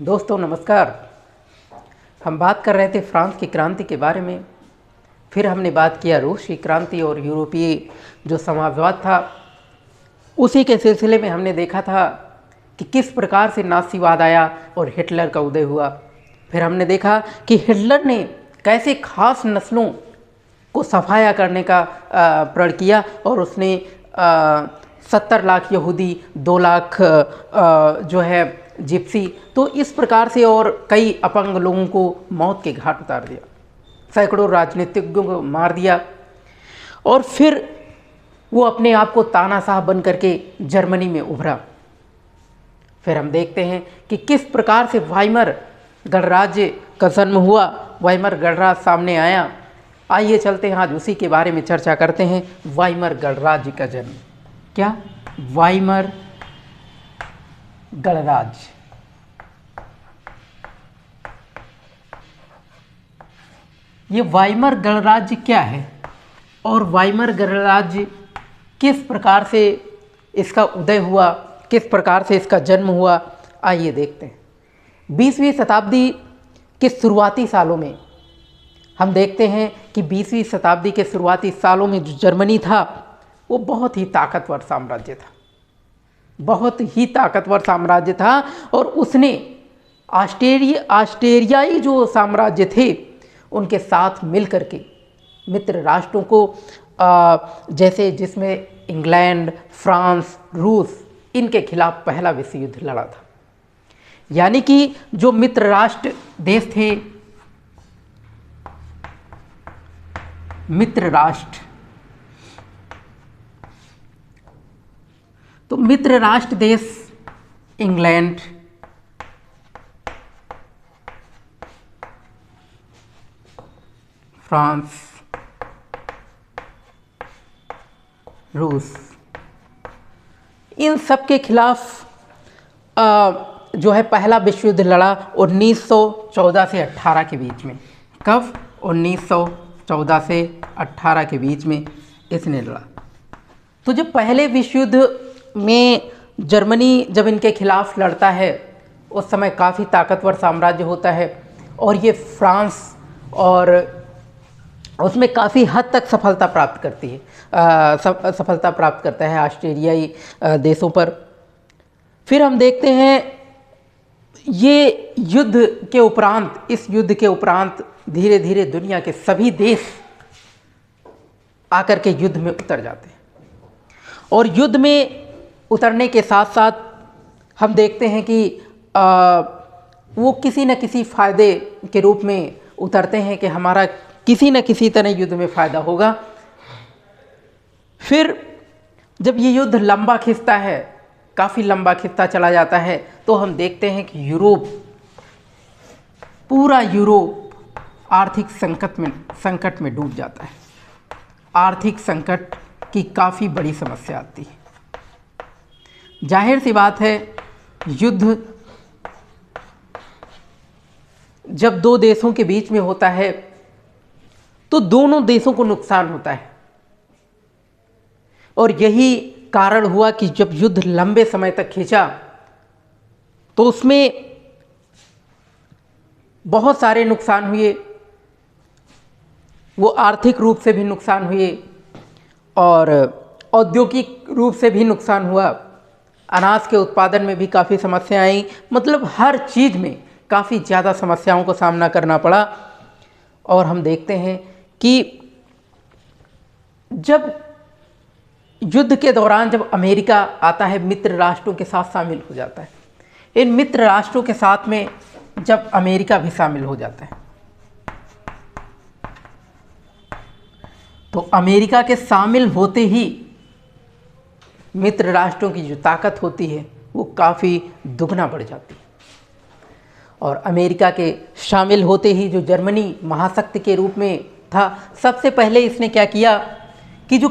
दोस्तों नमस्कार। हम बात कर रहे थे फ्रांस की क्रांति के बारे में। फिर हमने बात किया रूस की क्रांति और यूरोपीय जो समाजवाद था, उसी के सिलसिले में हमने देखा था कि किस प्रकार से नाज़ीवाद आया और हिटलर का उदय हुआ। फिर हमने देखा कि हिटलर ने कैसे खास नस्लों को सफाया करने का प्रण किया और उसने 70 लाख यहूदी, 2 लाख जो है जिप्सी, तो इस प्रकार से और कई अपंग लोगों को मौत के घाट उतार दिया, सैकड़ों राजनीतिज्ञों को मार दिया और फिर वो अपने आप को तानाशाह बन करके जर्मनी में उभरा। फिर हम देखते हैं कि किस प्रकार से वाइमर गणराज्य का जन्म हुआ, वाइमर गणराज्य सामने आया। आइए चलते हैं, आज उसी के बारे में चर्चा करते हैं। वाइमर गणराज्य का जन्म, क्या वाइमर गणराज्य। ये वाइमर गणराज्य क्या है और वाइमर गणराज्य किस प्रकार से इसका उदय हुआ, किस प्रकार से इसका जन्म हुआ, आइए देखते हैं। 20वीं शताब्दी के शुरुआती सालों में हम देखते हैं कि 20वीं शताब्दी के शुरुआती सालों में जो जर्मनी था वो बहुत ही ताकतवर साम्राज्य था, बहुत ही ताकतवर साम्राज्य था। और उसने ऑस्ट्रियाई जो साम्राज्य थे उनके साथ मिलकर के मित्र राष्ट्रों को जैसे जिसमें इंग्लैंड, फ्रांस, रूस, इनके खिलाफ पहला विश्व युद्ध लड़ा था। यानी कि जो मित्र राष्ट्र देश थे, मित्र राष्ट्र, तो मित्र राष्ट्र देश इंग्लैंड, फ्रांस, रूस, इन सब के खिलाफ जो है पहला विश्व युद्ध लड़ा 1914 से 18 के बीच में। कब? 1914 से 18 के बीच में इसने लड़ा। तो जब पहले विश्व युद्ध में जर्मनी जब इनके खिलाफ लड़ता है, उस समय काफ़ी ताकतवर साम्राज्य होता है और ये फ्रांस और उसमें काफ़ी हद तक सफलता प्राप्त करती है, सफलता प्राप्त करता है ऑस्ट्रेलियाई देशों पर। फिर हम देखते हैं ये युद्ध के उपरांत, इस युद्ध के उपरांत धीरे धीरे दुनिया के सभी देश आकर के युद्ध में उतर जाते हैं और युद्ध में उतरने के साथ साथ हम देखते हैं कि वो किसी न किसी फ़ायदे के रूप में उतरते हैं कि हमारा किसी न किसी तरह युद्ध में फ़ायदा होगा। फिर जब ये युद्ध लंबा खिंचता है, काफ़ी लंबा खिंचता चला जाता है, तो हम देखते हैं कि यूरोप, पूरा यूरोप आर्थिक संकट में डूब जाता है। आर्थिक संकट की काफ़ी बड़ी समस्या आती है। जाहिर सी बात है, युद्ध जब दो देशों के बीच में होता है तो दोनों देशों को नुकसान होता है और यही कारण हुआ कि जब युद्ध लंबे समय तक खींचा तो उसमें बहुत सारे नुकसान हुए। वो आर्थिक रूप से भी नुकसान हुए और औद्योगिक रूप से भी नुकसान हुआ। अनाज के उत्पादन में भी काफ़ी समस्या आई, मतलब हर चीज़ में काफ़ी ज़्यादा समस्याओं को सामना करना पड़ा। और हम देखते हैं कि जब युद्ध के दौरान जब अमेरिका आता है, मित्र राष्ट्रों के साथ शामिल हो जाता है, इन मित्र राष्ट्रों के साथ में जब अमेरिका भी शामिल हो जाता है, तो अमेरिका के शामिल होते ही मित्र राष्ट्रों की जो ताकत होती है वो काफ़ी दुगना बढ़ जाती है। और अमेरिका के शामिल होते ही जो जर्मनी महाशक्ति के रूप में था, सबसे पहले इसने क्या किया कि जो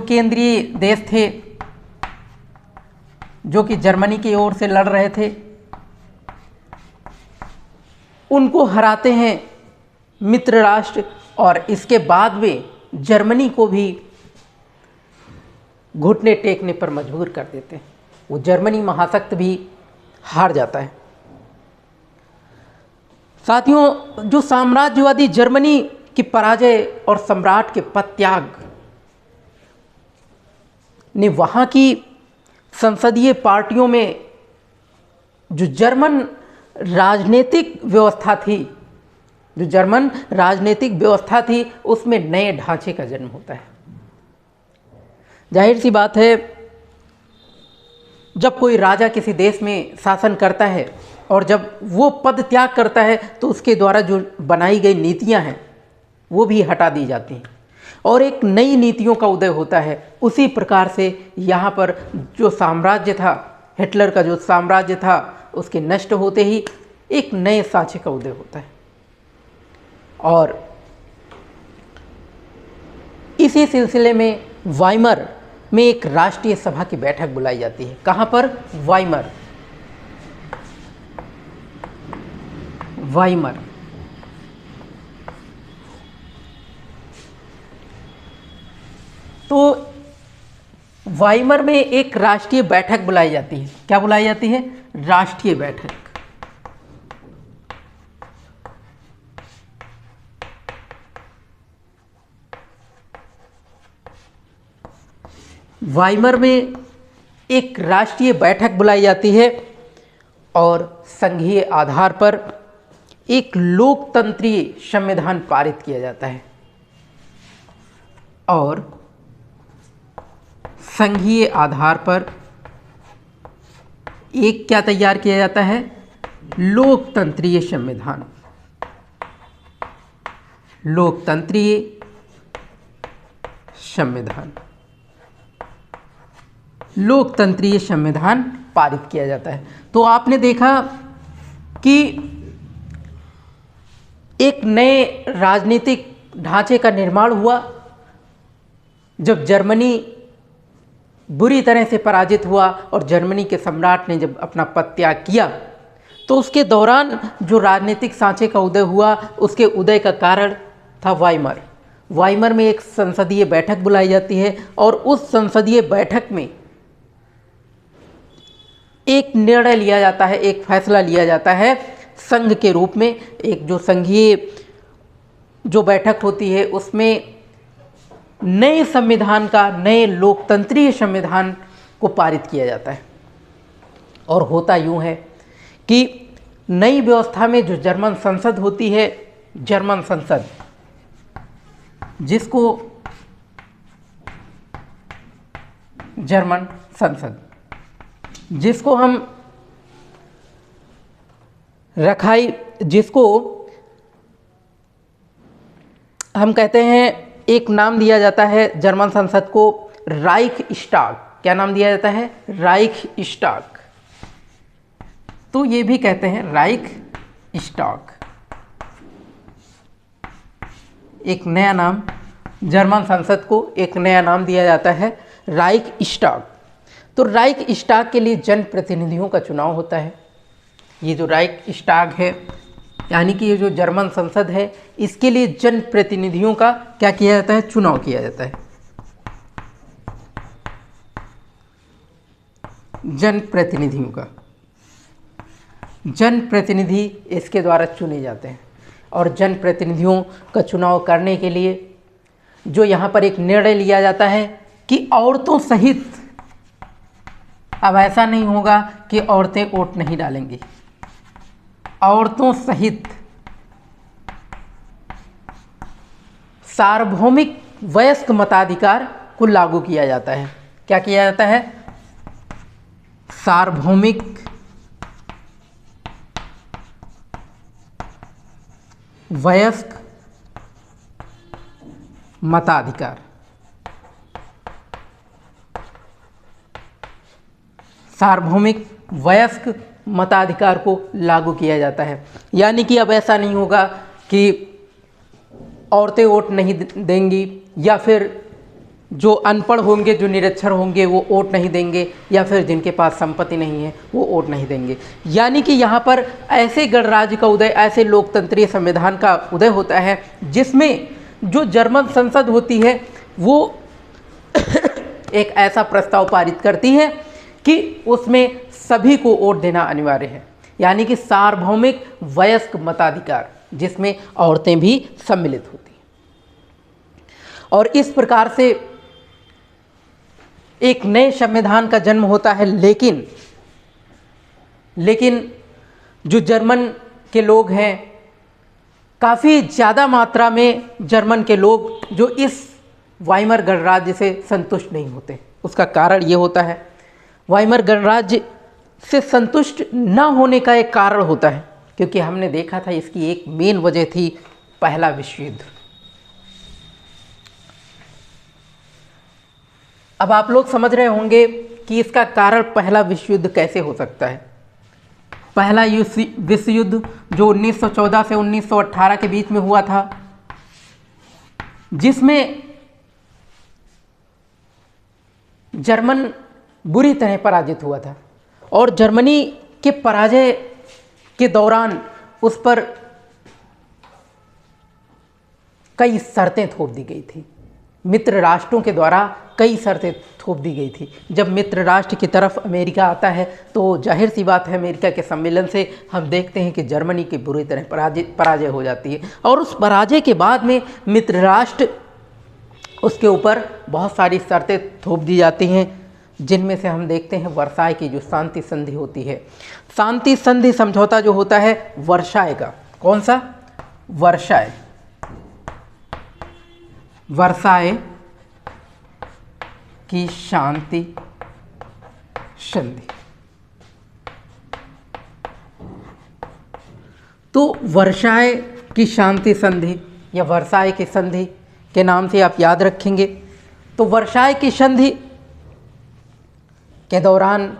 केंद्रीय देश थे जो कि जर्मनी की ओर से लड़ रहे थे, उनको हराते हैं मित्र राष्ट्र और इसके बाद में जर्मनी को भी घुटने टेकने पर मजबूर कर देते हैं। वो जर्मनी महाशक्ति भी हार जाता है। साथियों, जो साम्राज्यवादी जर्मनी की पराजय और सम्राट के पदत्याग ने वहाँ की संसदीय पार्टियों में जो जर्मन राजनीतिक व्यवस्था थी उसमें नए ढांचे का जन्म होता है। जाहिर सी बात है, जब कोई राजा किसी देश में शासन करता है और जब वो पद त्याग करता है तो उसके द्वारा जो बनाई गई नीतियां हैं वो भी हटा दी जाती हैं और एक नई नीतियों का उदय होता है। उसी प्रकार से यहाँ पर जो साम्राज्य था, हिटलर का जो साम्राज्य था, उसके नष्ट होते ही एक नए साम्राज्य का उदय होता है। और इसी सिलसिले में वाइमर में एक राष्ट्रीय सभा की बैठक बुलाई जाती है। कहाँ पर? वाइमर। तो वाइमर में एक राष्ट्रीय बैठक बुलाई जाती है। क्या बुलाई जाती है? राष्ट्रीय बैठक। वाइमर में एक राष्ट्रीय बैठक बुलाई जाती है और संघीय आधार पर एक लोकतंत्रीय संविधान पारित किया जाता है। और संघीय आधार पर एक क्या तैयार किया जाता है? लोकतंत्रीय संविधान। लोकतंत्रीय संविधान, लोकतंत्रीय संविधान पारित किया जाता है। तो आपने देखा कि एक नए राजनीतिक ढांचे का निर्माण हुआ। जब जर्मनी बुरी तरह से पराजित हुआ और जर्मनी के सम्राट ने जब अपना पद त्याग किया तो उसके दौरान जो राजनीतिक सांचे का उदय हुआ, उसके उदय का कारण था वाइमर। वाइमर में एक संसदीय बैठक बुलाई जाती है और उस संसदीय बैठक में एक निर्णय लिया जाता है, एक फैसला लिया जाता है संघ के रूप में। एक जो संघीय जो बैठक होती है उसमें नए संविधान का, नए लोकतंत्रीय संविधान को पारित किया जाता है। और होता यूँ है कि नई व्यवस्था में जो जर्मन संसद होती है, जर्मन संसद, जिसको जर्मन संसद, जिसको हम रखाई, जिसको हम कहते हैं, एक नाम दिया जाता है जर्मन संसद को राइखस्टाग। क्या नाम दिया जाता है? राइखस्टाग। तो ये भी कहते हैं राइखस्टाग। एक नया नाम, जर्मन संसद को एक नया नाम दिया जाता है राइखस्टाग। तो राइखस्टाग के लिए जनप्रतिनिधियों का चुनाव होता है। ये जो राइखस्टाग है, यानी कि ये जो जर्मन संसद है, इसके लिए जनप्रतिनिधियों का क्या किया जाता है? चुनाव किया जाता है। जनप्रतिनिधियों का, जनप्रतिनिधि इसके द्वारा चुने जाते हैं। और जनप्रतिनिधियों का चुनाव करने के लिए जो यहाँ पर एक निर्णय लिया जाता है कि औरतों सहित, अब ऐसा नहीं होगा कि औरतें वोट नहीं डालेंगी, औरतों सहित सार्वभौमिक वयस्क मताधिकार को लागू किया जाता है। क्या किया जाता है? सार्वभौमिक वयस्क मताधिकार, सार्वभौमिक वयस्क मताधिकार को लागू किया जाता है। यानी कि अब ऐसा नहीं होगा कि औरतें वोट नहीं देंगी, या फिर जो अनपढ़ होंगे, जो निरक्षर होंगे वो वोट नहीं देंगे, या फिर जिनके पास संपत्ति नहीं है वो वोट नहीं देंगे। यानी कि यहाँ पर ऐसे गणराज्य का उदय, ऐसे लोकतंत्रीय संविधान का उदय होता है जिसमें जो जर्मन संसद होती है वो एक ऐसा प्रस्ताव पारित करती है कि उसमें सभी को वोट देना अनिवार्य है, यानी कि सार्वभौमिक वयस्क मताधिकार, जिसमें औरतें भी सम्मिलित होती हैं। और इस प्रकार से एक नए संविधान का जन्म होता है। लेकिन जो जर्मन के लोग हैं, काफ़ी ज़्यादा मात्रा में जर्मन के लोग जो इस वाइमर गणराज्य से संतुष्ट नहीं होते। उसका कारण ये होता है, वाइमर गणराज्य से संतुष्ट न होने का एक कारण होता है, क्योंकि हमने देखा था इसकी एक मेन वजह थी पहला विश्व युद्ध। अब आप लोग समझ रहे होंगे कि इसका कारण पहला विश्व युद्ध कैसे हो सकता है। पहला विश्व युद्ध जो 1914 से 1918 के बीच में हुआ था, जिसमें जर्मन बुरी तरह पराजित हुआ था, और जर्मनी के पराजय के दौरान उस पर कई शर्तें थोप दी गई थी। मित्र राष्ट्रों के द्वारा कई शर्तें थोप दी गई थी। जब मित्र राष्ट्र की तरफ अमेरिका आता है तो जाहिर सी बात है, अमेरिका के सम्मेलन से हम देखते हैं कि जर्मनी की बुरी तरह पराजय हो जाती है, और उस पराजय के बाद में मित्र राष्ट्र उसके ऊपर बहुत सारी शर्तें थोप दी जाती हैं, जिनमें से हम देखते हैं वर्साय की जो शांति संधि होती है। शांति संधि समझौता जो होता है वर्साय का, कौन सा? वर्साय की शांति संधि। तो वर्साय की शांति संधि या वर्साय की संधि के नाम से आप याद रखेंगे। तो वर्साय की संधि के दौरान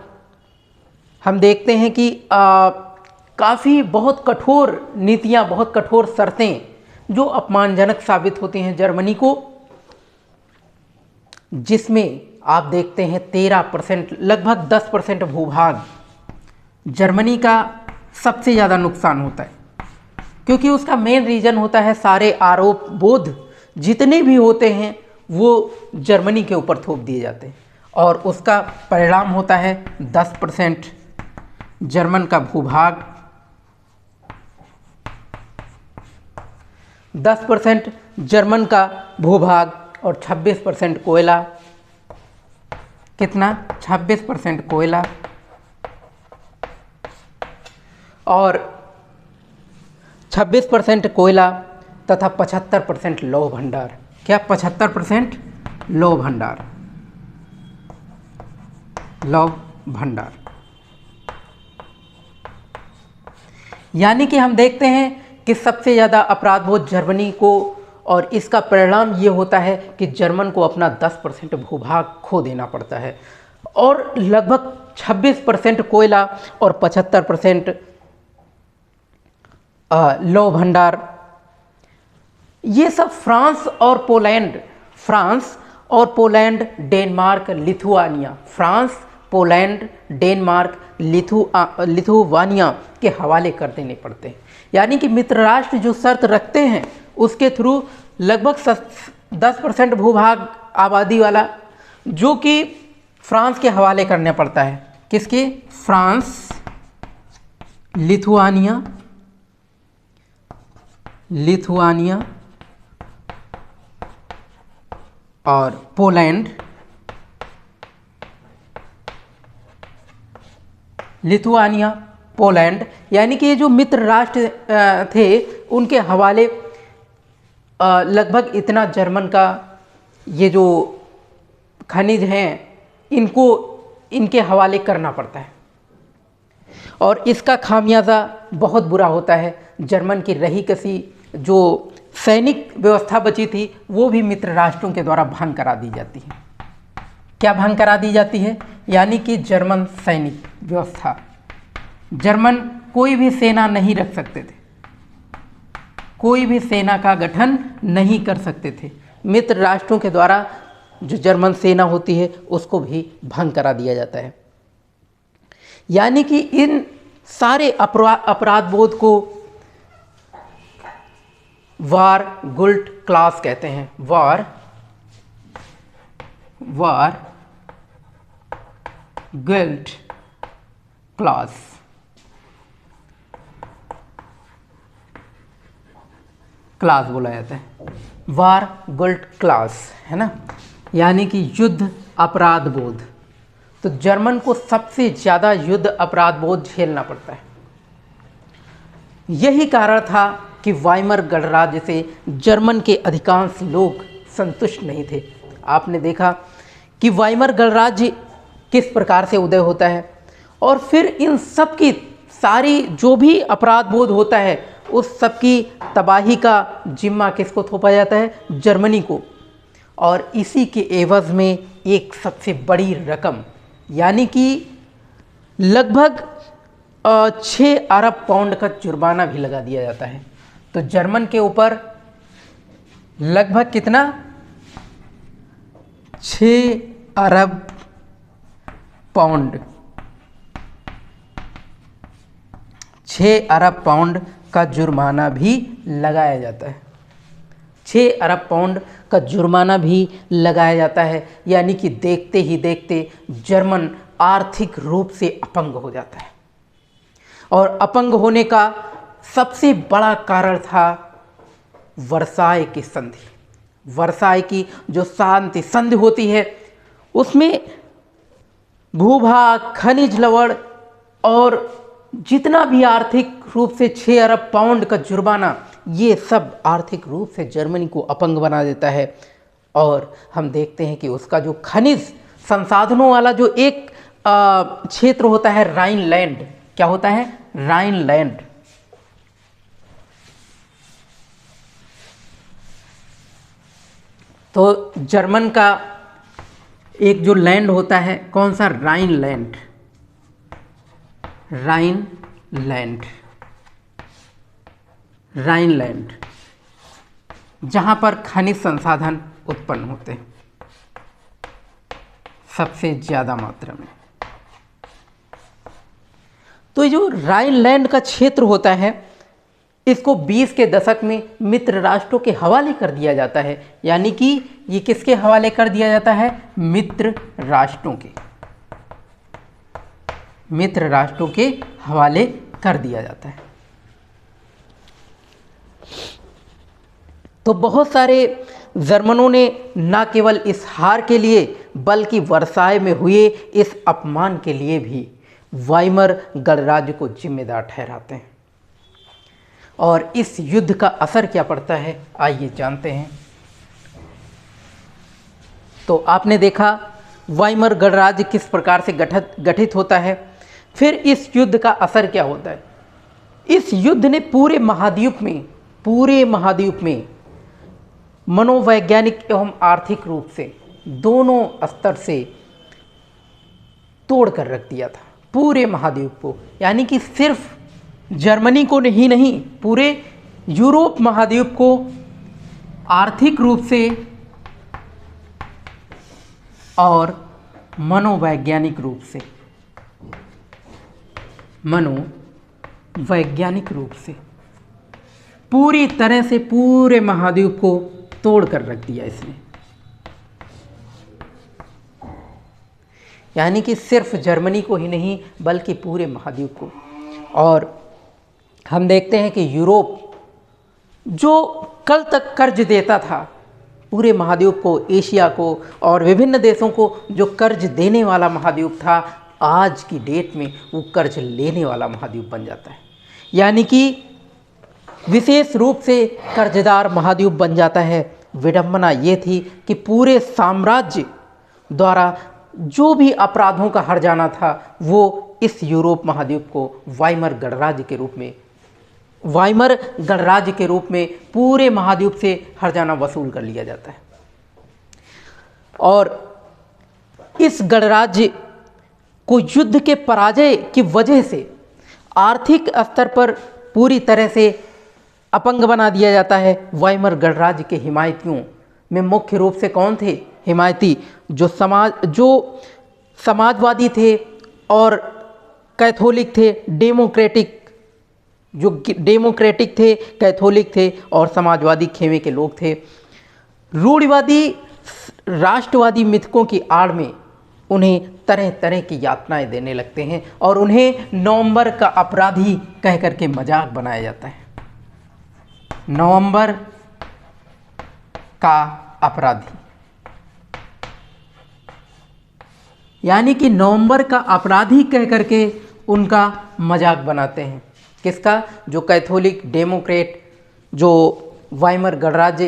हम देखते हैं कि काफ़ी बहुत कठोर नीतियां, बहुत कठोर शर्तें जो अपमानजनक साबित होती हैं जर्मनी को, जिसमें आप देखते हैं 13%, लगभग 10% भूभाग जर्मनी का सबसे ज़्यादा नुकसान होता है, क्योंकि उसका मेन रीज़न होता है सारे आरोप बोध जितने भी होते हैं वो जर्मनी के ऊपर थोप दिए जाते हैं, और उसका परिणाम होता है 10% जर्मन का भूभाग, 10% जर्मन का भूभाग और 26% कोयला। कितना? 26% कोयला और 26% कोयला तथा 75% लौह भंडार। क्या? 75% लौह भंडार। लौह भंडार यानी कि हम देखते हैं कि सबसे ज़्यादा अपराधबोध जर्मनी को, और इसका परिणाम ये होता है कि जर्मन को अपना 10% भूभाग खो देना पड़ता है, और लगभग 26% कोयला और 75% लौह भंडार। ये सब फ्रांस और Poland, Denmark, Lithuania, France, Poland, Denmark, Lithuania के हवाले कर देने पड़ते हैं। यानी कि मित्र राष्ट्र जो शर्त रखते हैं उसके थ्रू लगभग 10% भूभाग आबादी वाला, जो कि फ्रांस के हवाले करना पड़ता है। किसके? फ्रांस, लिथुआनिया और पोलैंड। लिथुआनिया, पोलैंड, यानी कि ये जो मित्र राष्ट्र थे उनके हवाले लगभग इतना जर्मन का ये जो खनिज हैं इनको इनके हवाले करना पड़ता है, और इसका खामियाजा बहुत बुरा होता है। जर्मन की रही कसी जो सैनिक व्यवस्था बची थी वो भी मित्र राष्ट्रों के द्वारा भंग करा दी जाती है। क्या भंग करा दी जाती है? यानी कि जर्मन सैनिक व्यवस्था, जर्मन कोई भी सेना नहीं रख सकते थे, कोई भी सेना का गठन नहीं कर सकते थे। मित्र राष्ट्रों के द्वारा जो जर्मन सेना होती है उसको भी भंग करा दिया जाता है। यानी कि इन सारे अपराध बोध को वार गुल्ट क्लास कहते हैं। वार गिल्ड क्लास। क्लास बोला जाता है, वार गिल्ड क्लास, है ना, यानी कि युद्ध अपराध बोध। तो जर्मन को सबसे ज़्यादा युद्ध अपराध बोध झेलना पड़ता है। यही कारण था कि वाइमर गणराज्य से जर्मन के अधिकांश लोग संतुष्ट नहीं थे। आपने देखा कि वाइमर गणराज्य किस प्रकार से उदय होता है, और फिर इन सब की सारी जो भी अपराध बोध होता है उस सब की तबाही का जिम्मा किसको थोपा जाता है? जर्मनी को। और इसी के एवज में एक सबसे बड़ी रकम यानी कि लगभग 6 अरब पाउंड का जुर्माना भी लगा दिया जाता है। तो जर्मन के ऊपर लगभग कितना? 6 अरब पाउंड, 6 अरब पाउंड का जुर्माना भी लगाया जाता है। 6 अरब पाउंड का जुर्माना भी लगाया जाता है, यानी कि देखते ही देखते जर्मन आर्थिक रूप से अपंग हो जाता है। और अपंग होने का सबसे बड़ा कारण था वर्साय की संधि। वर्साय की जो शांति संधि होती है उसमें भूभाग, खनिज लवण और जितना भी आर्थिक रूप से 6 अरब पाउंड का जुर्माना, ये सब आर्थिक रूप से जर्मनी को अपंग बना देता है। और हम देखते हैं कि उसका जो खनिज संसाधनों वाला जो एक क्षेत्र होता है राइनलैंड, क्या होता है? राइनलैंड। तो जर्मन का एक जो लैंड होता है, कौन सा? राइनलैंड। राइनलैंड, राइनलैंड, जहाँ पर खनिज संसाधन उत्पन्न होते हैं सबसे ज़्यादा मात्रा में। तो जो राइनलैंड का क्षेत्र होता है इसको 20 के दशक में मित्र राष्ट्रों के हवाले कर दिया जाता है, यानी कि ये किसके हवाले कर दिया जाता है? मित्र राष्ट्रों के, मित्र राष्ट्रों के हवाले कर दिया जाता है। तो बहुत सारे जर्मनों ने न केवल इस हार के लिए बल्कि वर्साय में हुए इस अपमान के लिए भी वाइमर गणराज्य को जिम्मेदार ठहराते हैं। और इस युद्ध का असर क्या पड़ता है, आइए जानते हैं। तो आपने देखा वाइमर गणराज्य किस प्रकार से गठित होता है। फिर इस युद्ध का असर क्या होता है? इस युद्ध ने पूरे महाद्वीप में मनोवैज्ञानिक एवं आर्थिक रूप से दोनों स्तर से तोड़ कर रख दिया था पूरे महाद्वीप को, यानी कि सिर्फ जर्मनी को नहीं, पूरे यूरोप महाद्वीप को आर्थिक रूप से और मनोवैज्ञानिक रूप से पूरी तरह से पूरे महाद्वीप को तोड़ कर रख दिया इसने। यानी कि सिर्फ जर्मनी को ही नहीं बल्कि पूरे महाद्वीप को। और हम देखते हैं कि यूरोप जो कल तक कर्ज देता था पूरे महाद्वीप को, एशिया को और विभिन्न देशों को, जो कर्ज देने वाला महाद्वीप था, आज की डेट में वो कर्ज लेने वाला महाद्वीप बन जाता है। यानी कि विशेष रूप से कर्जदार महाद्वीप बन जाता है। विडंबना ये थी कि पूरे साम्राज्य द्वारा जो भी अपराधों का हर्जाना था वो इस यूरोप महाद्वीप को वाइमर गणराज्य के रूप में पूरे महाद्वीप से हर्जाना वसूल कर लिया जाता है। और इस गणराज्य को युद्ध के पराजय की वजह से आर्थिक स्तर पर पूरी तरह से अपंग बना दिया जाता है। वाइमर गणराज्य के हिमायतियों में मुख्य रूप से कौन थे हिमायती? जो समाजवादी थे और कैथोलिक थे, डेमोक्रेटिक थे, कैथोलिक थे और समाजवादी खेमे के लोग थे। रूढ़िवादी राष्ट्रवादी मिथकों की आड़ में उन्हें तरह तरह की यातनाएं देने लगते हैं और उन्हें नवंबर का अपराधी कह करके मजाक बनाया जाता है। नवंबर का अपराधी, यानी कि नवंबर का अपराधी कह करके उनका मजाक बनाते हैं। किसका? जो कैथोलिक डेमोक्रेट, जो वाइमर गणराज्य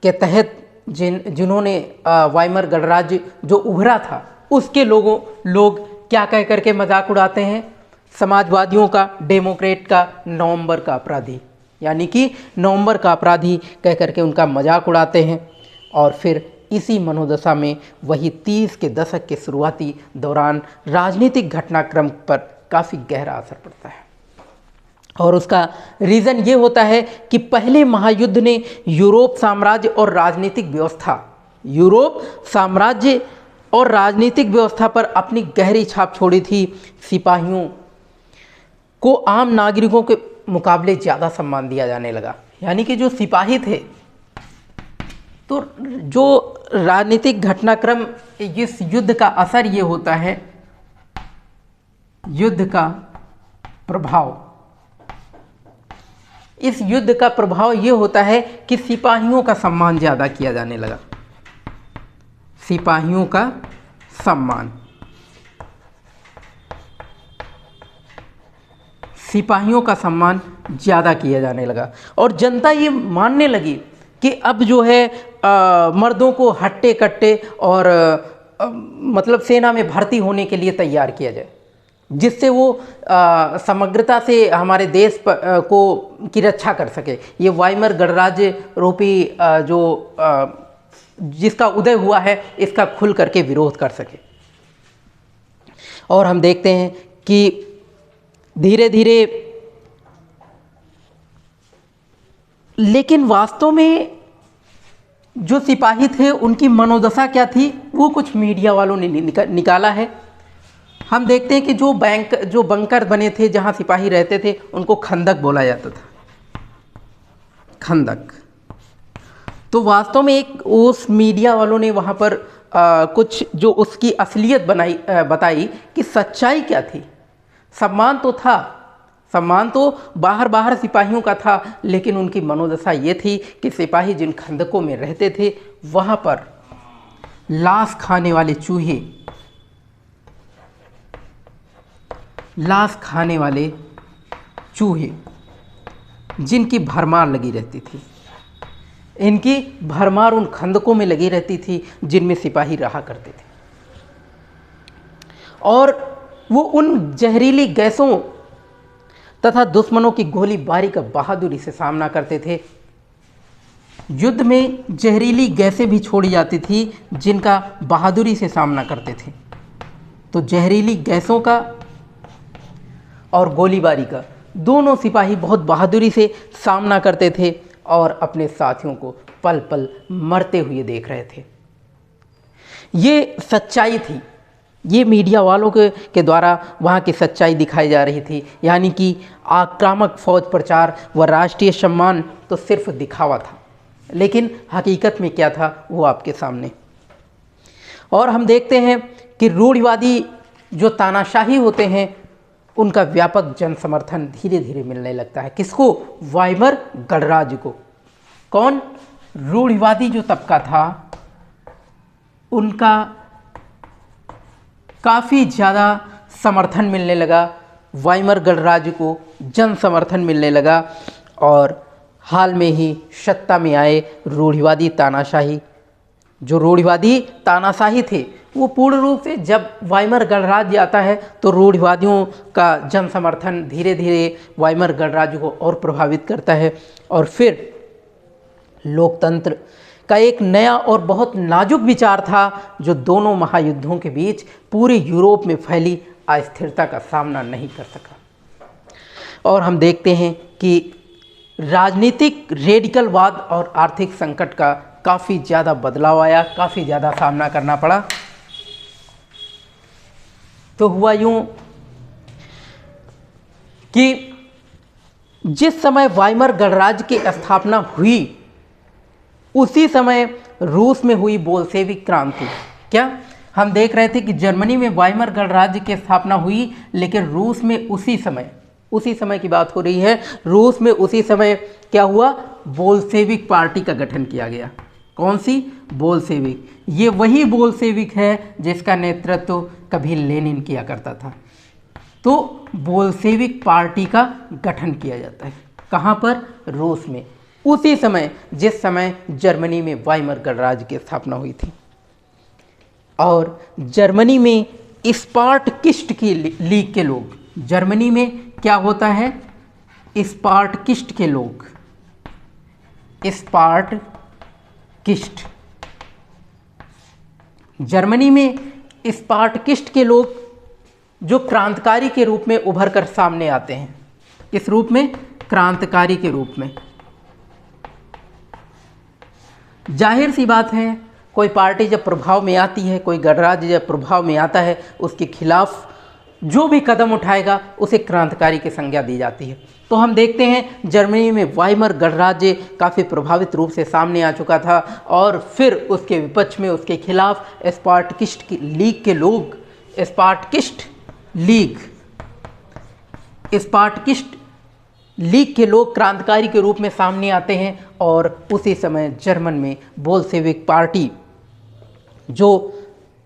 के तहत जिन्होंने वाइमर गणराज्य जो उभरा था, उसके लोग क्या कह करके मजाक उड़ाते हैं? समाजवादियों का, डेमोक्रेट का नवंबर का अपराधी, यानी कि नवंबर का अपराधी कह करके उनका मजाक उड़ाते हैं। और फिर इसी मनोदशा में वही 30 के दशक के शुरुआती दौरान राजनीतिक घटनाक्रम पर काफ़ी गहरा असर पड़ता है। और उसका रीज़न ये होता है कि पहले महायुद्ध ने यूरोप साम्राज्य और राजनीतिक व्यवस्था पर अपनी गहरी छाप छोड़ी थी। सिपाहियों को आम नागरिकों के मुकाबले ज़्यादा सम्मान दिया जाने लगा, यानी कि जो सिपाही थे, तो जो राजनीतिक घटनाक्रम, इस युद्ध का असर ये होता है, युद्ध का प्रभाव, इस युद्ध का प्रभाव ये होता है कि सिपाहियों का सम्मान ज़्यादा किया जाने लगा। सिपाहियों का सम्मान, सिपाहियों का सम्मान ज़्यादा किया जाने लगा और जनता ये मानने लगी कि अब जो है मर्दों को हट्टे कट्टे और मतलब सेना में भर्ती होने के लिए तैयार किया जाए, जिससे वो समग्रता से हमारे देश की रक्षा कर सके। ये वाइमर गणराज्य रूपी जिसका उदय हुआ है, इसका खुल करके विरोध कर सके। और हम देखते हैं कि धीरे धीरे, लेकिन वास्तव में जो सिपाही थे उनकी मनोदशा क्या थी, वो कुछ मीडिया वालों ने निकाला है। हम देखते हैं कि जो बंकर बने थे जहां सिपाही रहते थे, उनको खंदक बोला जाता था, खंदक। तो वास्तव में उस मीडिया वालों ने वहां पर कुछ जो उसकी असलियत बताई कि सच्चाई क्या थी। सम्मान तो था, सम्मान तो बाहर सिपाहियों का था, लेकिन उनकी मनोदशा ये थी कि सिपाही जिन खंदकों में रहते थे, वहाँ पर लाश खाने वाले चूहे, जिनकी भरमार लगी रहती थी, इनकी भरमार उन खंदकों में लगी रहती थी जिनमें सिपाही रहा करते थे। और वो उन जहरीली गैसों तथा दुश्मनों की गोलीबारी का बहादुरी से सामना करते थे। युद्ध में जहरीली गैसें भी छोड़ी जाती थी जिनका बहादुरी से सामना करते थे। तो जहरीली गैसों का और गोलीबारी का दोनों सिपाही बहुत बहादुरी से सामना करते थे और अपने साथियों को पल पल मरते हुए देख रहे थे। ये सच्चाई थी, ये मीडिया वालों के द्वारा वहाँ की सच्चाई दिखाई जा रही थी, यानी कि आक्रामक फौज प्रचार व राष्ट्रीय सम्मान तो सिर्फ दिखावा था, लेकिन हकीकत में क्या था वो आपके सामने। और हम देखते हैं कि रूढ़िवादी जो तानाशाही होते हैं, उनका व्यापक जन समर्थन धीरे धीरे मिलने लगता है। किसको? वाइमर गणराज्य को। कौन? रूढ़िवादी जो तबका था, उनका काफ़ी ज़्यादा समर्थन मिलने लगा, वाइमर गणराज्य को जन समर्थन मिलने लगा। और हाल में ही सत्ता में आए रूढ़िवादी तानाशाही, जो रूढ़िवादी तानाशाही थे, वो पूर्ण रूप से, जब वाइमर गणराज्य आता है तो रूढ़िवादियों का जन समर्थन धीरे धीरे वाइमर गणराज्य को और प्रभावित करता है। और फिर लोकतंत्र का एक नया और बहुत नाजुक विचार था, जो दोनों महायुद्धों के बीच पूरे यूरोप में फैली अस्थिरता का सामना नहीं कर सका। और हम देखते हैं कि राजनीतिक रेडिकलवाद और आर्थिक संकट का काफ़ी ज़्यादा बदलाव आया, काफ़ी ज़्यादा सामना करना पड़ा। तो हुआ यूँ कि जिस समय वाइमर गणराज्य की स्थापना हुई, उसी समय रूस में हुई बोल्शेविक क्रांति। क्या? हम देख रहे थे कि जर्मनी में वाइमर गणराज्य की स्थापना हुई, लेकिन रूस में उसी समय की बात हो रही है, रूस में उसी समय क्या हुआ, बोल्शेविक पार्टी का गठन किया गया। कौन सी? बोल्शेविक। ये वही बोल्शेविक है जिसका नेतृत्व कभी लेनिन किया करता था। तो बोल्शेविक पार्टी का गठन किया जाता है कहाँ पर? रूस में, उसी समय जिस समय जर्मनी में वाइमर गणराज्य की स्थापना हुई थी। और जर्मनी में स्पार्टकिस्ट की लीग के लोग, जर्मनी में क्या होता है? स्पार्टकिस्ट के लोग, स्पार्टकिस्ट, जर्मनी में स्पार्टकिस्ट के लोग जो क्रांतिकारी के रूप में उभर कर सामने आते हैं। किस रूप में? क्रांतिकारी के रूप में। जाहिर सी बात है, कोई पार्टी जब प्रभाव में आती है, कोई गणराज्य जब प्रभाव में आता है, उसके खिलाफ जो भी कदम उठाएगा उसे क्रांतिकारी की संज्ञा दी जाती है। तो हम देखते हैं जर्मनी में वाइमर गणराज्य काफ़ी प्रभावित रूप से सामने आ चुका था, और फिर उसके विपक्ष में, उसके खिलाफ स्पार्टकिस्ट की लीग के लोग, स्पार्टकिस्ट लीग के लोग क्रांतिकारी के रूप में सामने आते हैं। और उसी समय जर्मन में बोल्शेविक पार्टी जो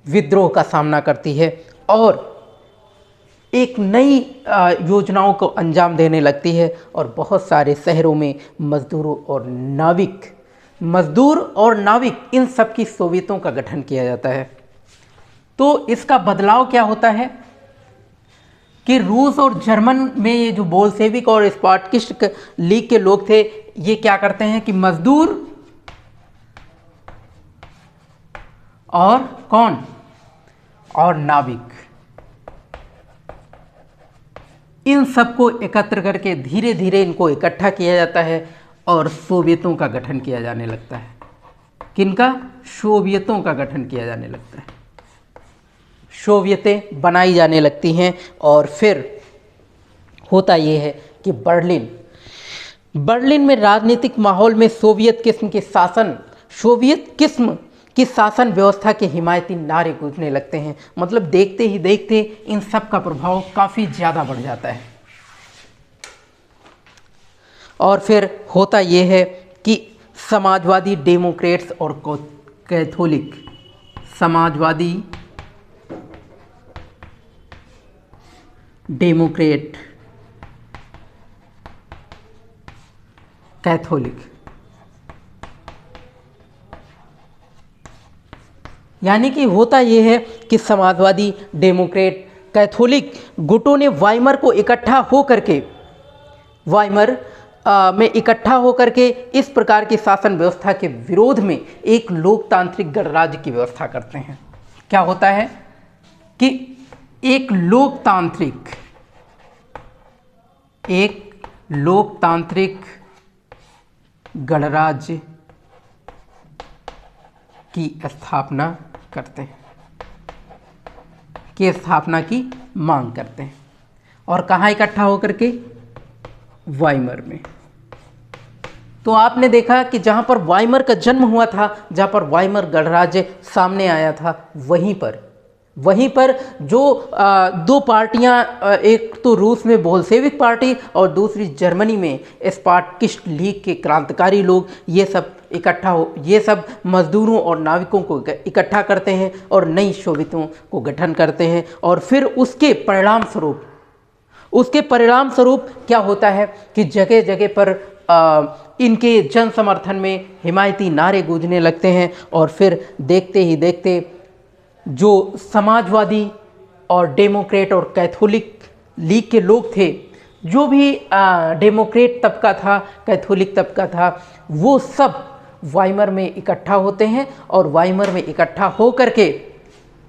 विद्रोह का सामना करती है और एक नई योजनाओं को अंजाम देने लगती है, और बहुत सारे शहरों में मजदूर और नाविक इन सब की सोवियतों का गठन किया जाता है। तो इसका बदलाव क्या होता है कि रूस और जर्मन में ये जो बोल्शेविक और स्पार्टकिस्ट लीग के लोग थे, ये क्या करते हैं कि मजदूर और कौन? और नाविक, इन सबको एकत्र करके धीरे धीरे इनको इकट्ठा किया जाता है और सोवियतों का गठन किया जाने लगता है। किनका? सोवियतों का गठन किया जाने लगता है, सोवियतें बनाई जाने लगती हैं। और फिर होता ये है कि बर्लिन में राजनीतिक माहौल में सोवियत किस्म की शासन व्यवस्था के हिमायती नारे गूंजने लगते हैं। मतलब देखते ही देखते इन सब का प्रभाव काफ़ी ज़्यादा बढ़ जाता है। और फिर होता ये है कि समाजवादी, डेमोक्रेट्स और कैथोलिक, समाजवादी, डेमोक्रेट, कैथोलिक, यानी कि होता यह है कि समाजवादी, डेमोक्रेट, कैथोलिक गुटों ने वाइमर में इकट्ठा होकर के इस प्रकार की शासन व्यवस्था के विरोध में एक लोकतांत्रिक गणराज्य की व्यवस्था करते हैं। क्या होता है कि एक लोकतांत्रिक गणराज्य की स्थापना करते हैं, की स्थापना की मांग करते हैं। और कहाँ इकट्ठा होकर के? वाइमर में। तो आपने देखा कि जहाँ पर वाइमर का जन्म हुआ था, जहाँ पर वाइमर गणराज्य सामने आया था, वहीं पर जो दो पार्टियां, एक तो रूस में बोल्शेविक पार्टी और दूसरी जर्मनी में स्पार्टकिस्ट लीग के क्रांतिकारी लोग, ये सब मजदूरों और नाविकों को इकट्ठा करते हैं और नई सोवियतों को गठन करते हैं। और फिर उसके परिणाम स्वरूप क्या होता है कि जगह जगह पर इनके जन समर्थन में हिमायती नारे गूंजने लगते हैं। और फिर देखते ही देखते जो समाजवादी और डेमोक्रेट और कैथोलिक लीग के लोग थे, जो भी डेमोक्रेट तबका था, कैथोलिक तबका था, वो सब वाइमर में इकट्ठा होते हैं और वाइमर में इकट्ठा हो करके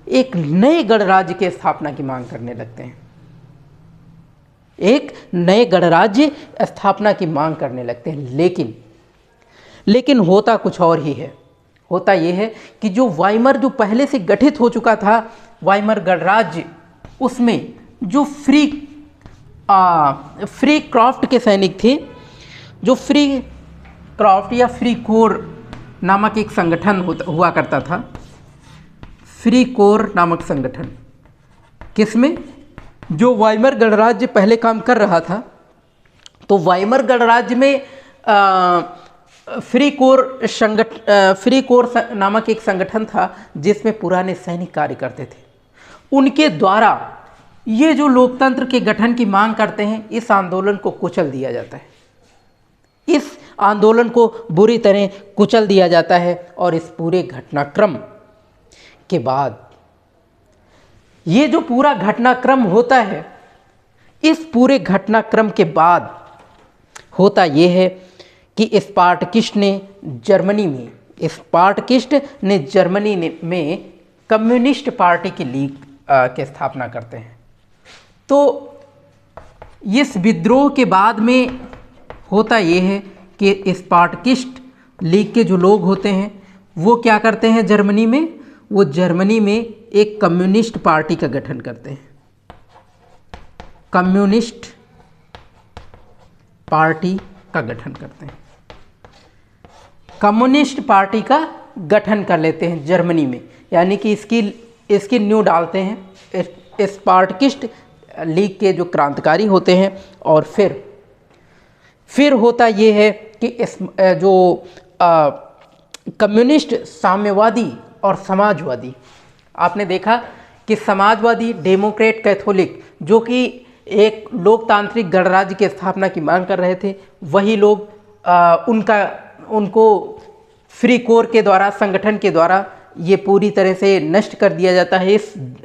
एक नए गणराज्य की स्थापना की मांग करने लगते हैं। एक नए गणराज्य स्थापना की मांग करने लगते हैं। लेकिन होता कुछ और ही है। होता यह है कि जो वाइमर जो पहले से गठित हो चुका था, वाइमर गणराज्य, उसमें जो फ्री क्राफ्ट के सैनिक थे, जो फ्री क्राफ्ट या फ्री कोर नामक एक संगठन हुआ करता था, फ्री कोर नामक संगठन। किसमें? जो वाइमर गणराज्य पहले काम कर रहा था, तो वाइमर गणराज्य में फ्री कोर नामक एक संगठन था जिसमें पुराने सैनिक कार्य करते थे। उनके द्वारा ये जो लोकतंत्र के गठन की मांग करते हैं, इस आंदोलन को कुचल दिया जाता है। इस आंदोलन को बुरी तरह कुचल दिया जाता है और इस पूरे घटनाक्रम के बाद, ये जो पूरा घटनाक्रम होता है, इस पूरे घटनाक्रम के बाद होता ये है कि स्पार्टकिस्ट ने जर्मनी में कम्युनिस्ट पार्टी की लीग की स्थापना करते हैं। तो इस विद्रोह के बाद में होता ये है कि स्पार्टकिस्ट लीग के जो लोग होते हैं वो क्या करते हैं जर्मनी में, वो जर्मनी में एक कम्युनिस्ट पार्टी का गठन करते हैं। कम्युनिस्ट पार्टी का गठन करते हैं, कम्युनिस्ट पार्टी का गठन कर लेते हैं जर्मनी में, यानी कि इसकी न्यू डालते हैं स्पार्टकिस्ट लीग के जो क्रांतिकारी होते हैं। और फिर होता ये है कि इस जो कम्युनिस्ट, साम्यवादी और समाजवादी, आपने देखा कि समाजवादी, डेमोक्रेट, कैथोलिक, जो कि एक लोकतांत्रिक गणराज्य की स्थापना की मांग कर रहे थे, वही लोग उनको फ्री कोर के द्वारा, संगठन के द्वारा ये पूरी तरह से नष्ट कर दिया जाता है,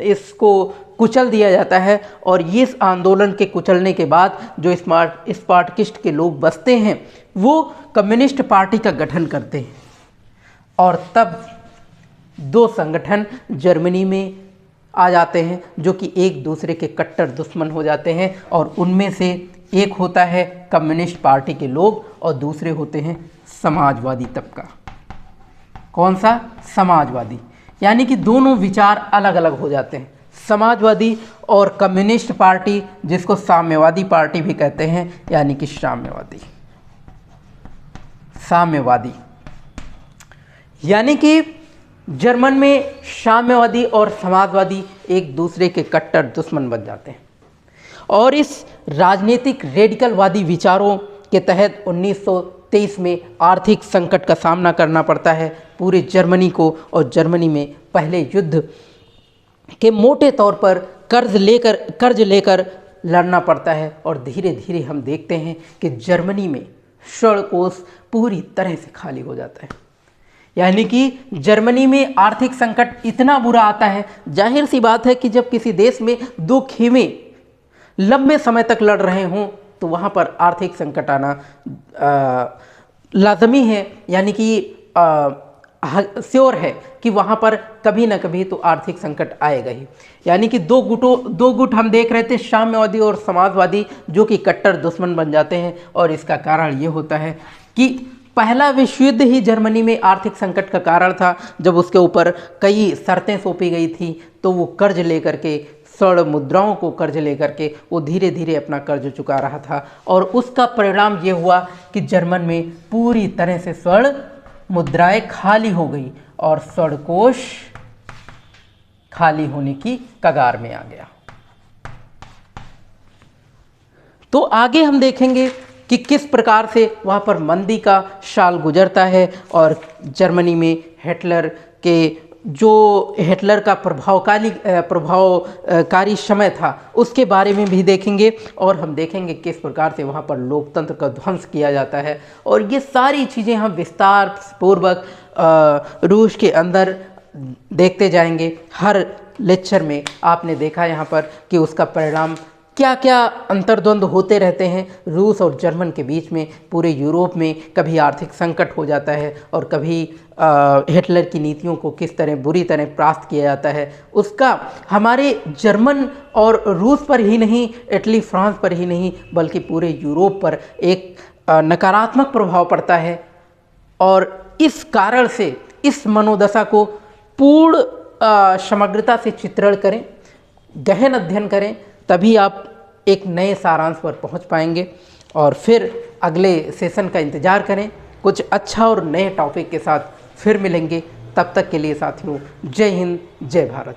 इसको कुचल दिया जाता है। और इस आंदोलन के कुचलने के बाद जो स्पार्टकिस्ट के लोग बचते हैं वो कम्युनिस्ट पार्टी का गठन करते हैं, और तब दो संगठन जर्मनी में आ जाते हैं जो कि एक दूसरे के कट्टर दुश्मन हो जाते हैं। और उनमें से एक होता है कम्युनिस्ट पार्टी के लोग और दूसरे होते हैं समाजवादी तबका। कौन सा? समाजवादी। यानी कि दोनों विचार अलग अलग हो जाते हैं। समाजवादी और कम्युनिस्ट पार्टी, जिसको साम्यवादी पार्टी भी कहते हैं, यानी कि साम्यवादी, यानी कि जर्मन में साम्यवादी और समाजवादी एक दूसरे के कट्टर दुश्मन बन जाते हैं। और इस राजनीतिक रेडिकलवादी विचारों के तहत 1923 में आर्थिक संकट का सामना करना पड़ता है पूरे जर्मनी को, और जर्मनी में पहले युद्ध के मोटे तौर पर कर्ज लेकर लड़ना पड़ता है। और धीरे धीरे हम देखते हैं कि जर्मनी में स्वर्ण पूरी तरह से खाली हो जाता है। यानी कि जर्मनी में आर्थिक संकट इतना बुरा आता है, जाहिर सी बात है कि जब किसी देश में दो खेमे लंबे समय तक लड़ रहे हों तो वहाँ पर आर्थिक संकट आना लाजमी है। यानी कि श्योर है कि वहाँ पर कभी ना कभी तो आर्थिक संकट आएगा ही। यानी कि दो गुट हम देख रहे थे, साम्यवादी और समाजवादी, जो कि कट्टर दुश्मन बन जाते हैं। और इसका कारण ये होता है कि पहला विश्व युद्ध ही जर्मनी में आर्थिक संकट का कारण था, जब उसके ऊपर कई शर्तें सौंपी गई थी। तो वो कर्ज लेकर के, स्वर्ण मुद्राओं को कर्ज लेकर के वो धीरे धीरे अपना कर्ज चुका रहा था। और उसका परिणाम ये हुआ कि जर्मन में पूरी तरह से स्वर्ण मुद्राएं खाली हो गई और स्वर्ण कोष खाली होने की कगार में आ गया। तो आगे हम देखेंगे कि किस प्रकार से वहाँ पर मंदी का साल गुजरता है और जर्मनी में हिटलर का प्रभावकारी समय था, उसके बारे में भी देखेंगे। और हम देखेंगे किस प्रकार से वहाँ पर लोकतंत्र का ध्वंस किया जाता है। और ये सारी चीज़ें हम विस्तार पूर्वक रूस के अंदर देखते जाएंगे। हर लेक्चर में आपने देखा यहाँ पर कि उसका परिणाम क्या क्या अंतर्द्वंद होते रहते हैं रूस और जर्मन के बीच में। पूरे यूरोप में कभी आर्थिक संकट हो जाता है और कभी हिटलर की नीतियों को किस तरह बुरी तरह परास्त किया जाता है, उसका हमारे जर्मन और रूस पर ही नहीं, इटली, फ्रांस पर ही नहीं, बल्कि पूरे यूरोप पर एक नकारात्मक प्रभाव पड़ता है। और इस कारण से इस मनोदशा को पूर्ण समग्रता से चित्रण करें, गहन अध्ययन करें, तभी आप एक नए सारांश पर पहुंच पाएंगे। और फिर अगले सेशन का इंतज़ार करें, कुछ अच्छा और नए टॉपिक के साथ फिर मिलेंगे। तब तक के लिए साथियों, जय हिंद, जय भारत।